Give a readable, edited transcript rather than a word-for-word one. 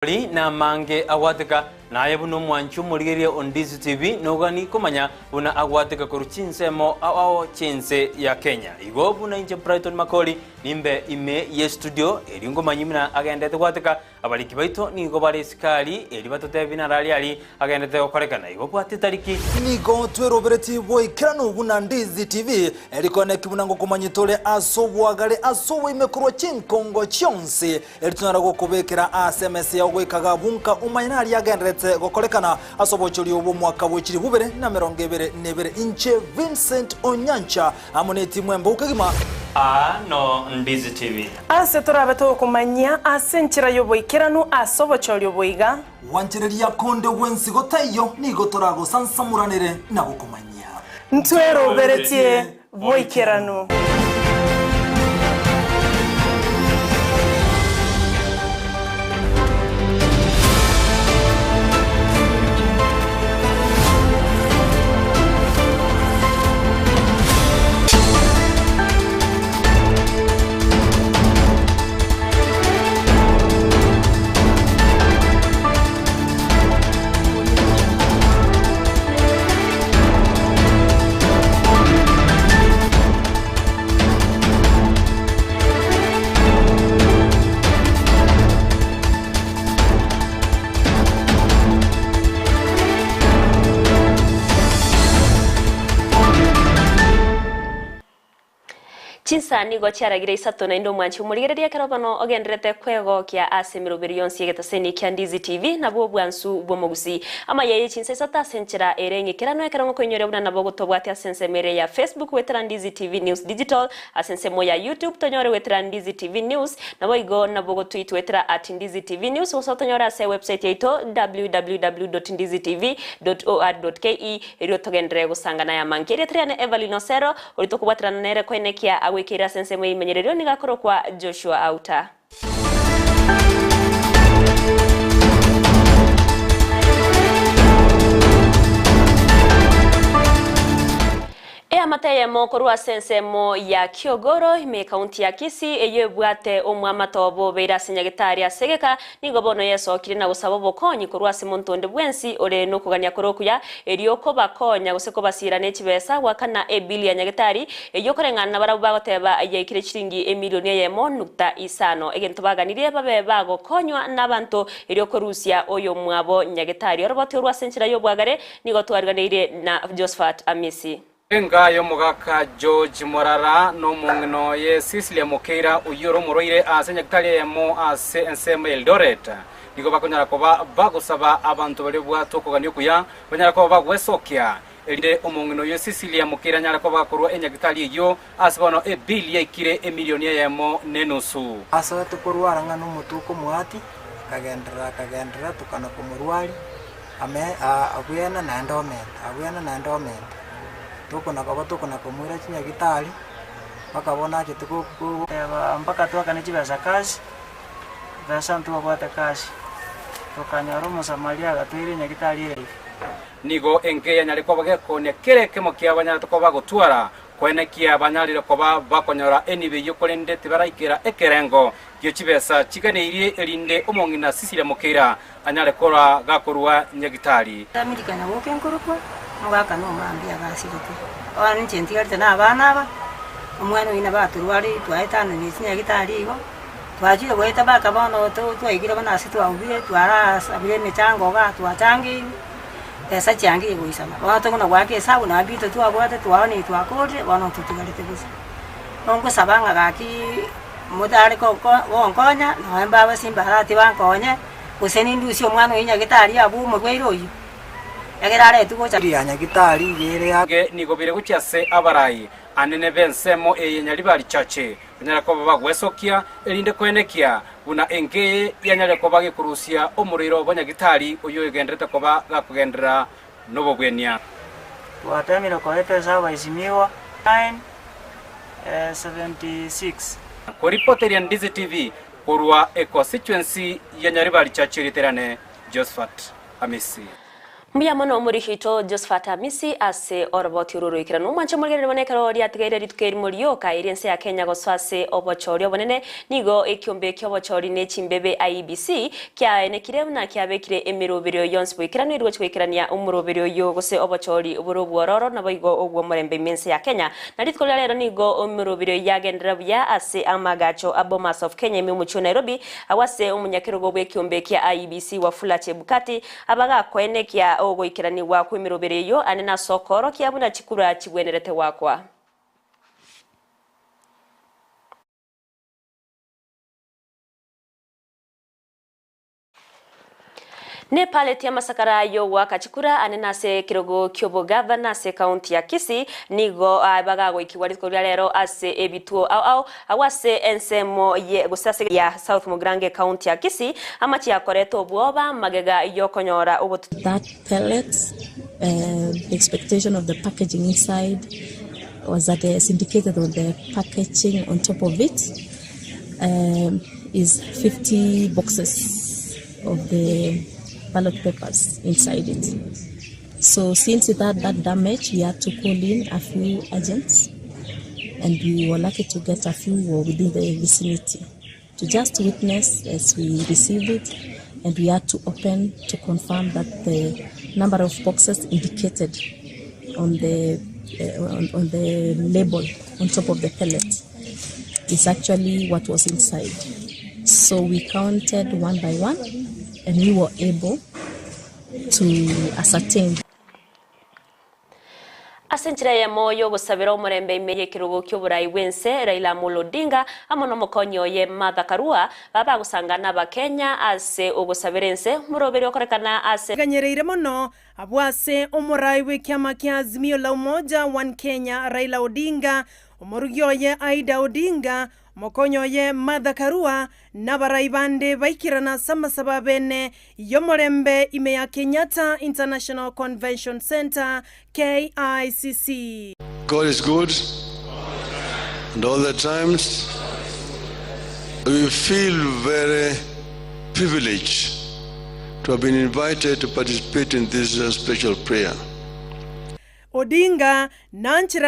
na mange agwatika na ayebuno mwanchu murigeria on Ndizi TV nogani kumanya buna agwatika kuru chinsemo ao chinse ya Kenya igo buna inje Brighton Makoli nimbe ime ye studio eringo manyimina agendete gwatika abaliki baito nigo bari sikali eri batote binarali ali agendete gukorekana igo kwati tariki nigo twerobereti boy kirano buna Ndizi TV erikone kibunango kumanyitole asobwagale asowe imekurwa chinkongo chionse eritunara gukubekera SMS ya gwikaga bunka umayinari agendete gokorekana asobochori obo mwaka bw'ekiri bubere na 2022 inche Vincent Onyancha amoneti mwembo ukagima no Ndizi TV ase torabeto kumanya asenchira yoboikiranu asobochori oboiga wanchereria konde wensi gotayo nigo torago sansamuranire na gukumanya ntwero beretie boikiranu. Chinsa nigo Chiaragira Isato na indo mwanchi murigereria karobano ogendrete kwego kia ase miroberi yonsi yegetaseni kia Ndizi TV na bwo bwansu bwo mogusi Amayia Chinsa Isato asenchira erengi kirano ekerango kwenyore buna nabo gotobwati asense mere ya Facebook wetera Ndizi TV News Digital asense mo ya YouTube tonyore wetera Ndizi TV News nabo igo nabo gotweet wetera @Ndizi TV News usotonyora ase website yaito www.ndizitv.or.ke ero togendre gusangana ya mankere triane Everline Osero orito kubwatirana nere kwenekia awekera sense mwe imenyererio nigakoro kwa Joshua Auta. Amateye mo korwa sense mo ya Kiogoro ime kaunti ya Kisii eye bwate omwamatobo beira sinyagitaria segeka nigo bono yeso kirina gusaba bokonyi korwa simontonde bwensi ore no kugania korokuya erioko bakonya guseko basira n'ekibesa wakana ebilia nyagitari eyo korengana barabagoteba ayekire chiringi emilioni yemo nukta isano egento baganiriye babe bagokonywa n'abantu erioko Rusia oyo mwabo nyagitari orobote rwa senchira yo bwagare nigo twarganire na Josephat Amisi Enga yo mugaka George Morara no mungno ye Sicilia Mokeira uyoro muroire asenya kitali mo ase enseme Eldoret niko bakonyara koba bagusaba abantu bali bwato kugani kuya banyara koba bagwesokia elide omungno ye Sicilia Mokeira nyara koba kurwa enya kitali yo asbono ebilia ikire emilioni yemo nenusu asa tukurwara ngano mutuko muati kagendra tukana kumurwali ame abuyana na endowment tuko na kumwira chinya gitari bakabona ati tuko mpaka twakane chibasa kazi basa ntuwa kwata kazi tukanyaro musamaria gatwire nya gitari ire nigo engeya nyari ko bagekone kereke mokia banyara to bagotwara kwenekia banyarire ko bakonyora enibe yokorende tibaraikira ekerengo gyo chibesa chiganeirie elinde omongina Sicilia Mokeira anyare kora gakorwa nya gitari amerikana wokenkorokwa mugaka no mambia gasirite ora nchentigarite na abana aba omwana ina baturwari twaitana ni sinya gitari igo twajire gweta baka bono twaigire bana situ awubire twara abire mechango ga twachangi pesa changi igwisana bato kuna gwake sabu na bito twabwate twani twakore bano tutugarite gusa ongo sabanga gaki mudare ko onkonya no embaba simbarati bankonye useni ndusio mwana inya gitari abu mugweiro uyu yagerare tugocha anya gitari yere yake nigo bire gucyase abarai anene bensemo eyenyari bari chache nyara ko bagwesokia elinde kwenekia una enge yanyare ko bagikurusia omuriro bonya gitari uyo egendrete ko gakugendera nobo gwenia twatamira ko pesa baizimiwa 976 ko reporter ya Ndizi TV korwa constituency yanyari bari chache literane Josephat Amisi Muyamano murihito Josephat Amisi ase oroboti ururukira numwanche murigere bonekero ryatigaire ritukeri murioka iriense ya Kenya goswase obochori obonene nigo ekiombe kyobochori ne chimbebe IEBC kya enekire na kyabekire emirubiro yonse bwikirano irwo kwikirania umurubiro yo gose obochori uburubwororo na boigo ogwo murembe mense ya Kenya na ritkola rero nigo umurubiro yagendera bya ase amagacho abomas of Kenya mimucho Nairobi awase umunyakirugo bwekiombe kya IEBC wafula chebukati abaga kwene kya ogoikirani wakwa emirubire yo anena sokoro kyabuna chikura chigwenerete wakwa Nepal tia masakara yo wakachikura anena se kirogo kyobo governor se county ya Kisii nigo bagago ikiwariko lero ase ebituo au awase ensemo ye gusase ya South Mugrange county ya Kisii amachi ya koreto buoba magega yokonyora obotu that pellets the expectation of the packaging inside was that as indicated on the packaging on top of it is 50 boxes of the ballot papers inside it. So since it had that damage, we had to call in a few agents, and we were lucky to get a few within the vicinity to just witness as we received it, and we had to open to confirm that the number of boxes indicated on the label on top of the pellet is actually what was inside. So we counted one by one, and we were able to ascertain. Asenchira ya moyo gusabira omurembe imeye kirugo ky'oburai wense Raila Amolo Odinga amono mokonyo ye Martha Karua baba gusangana bakenya ase obusabirense murobere okorekana ase ganyereire mono abwase omurai w'ekyama kya Azimio la Umoja One Kenya Raila Odinga omurugyoye Aida Odinga mokonyoye Martha Karua nabarai bande baikirana samasaba bene yomorembe ime ya Kenyatta International Convention Center KICC. God is good, and all the times we feel very privileged to have been invited to participate in this special prayer. Odinga nanchira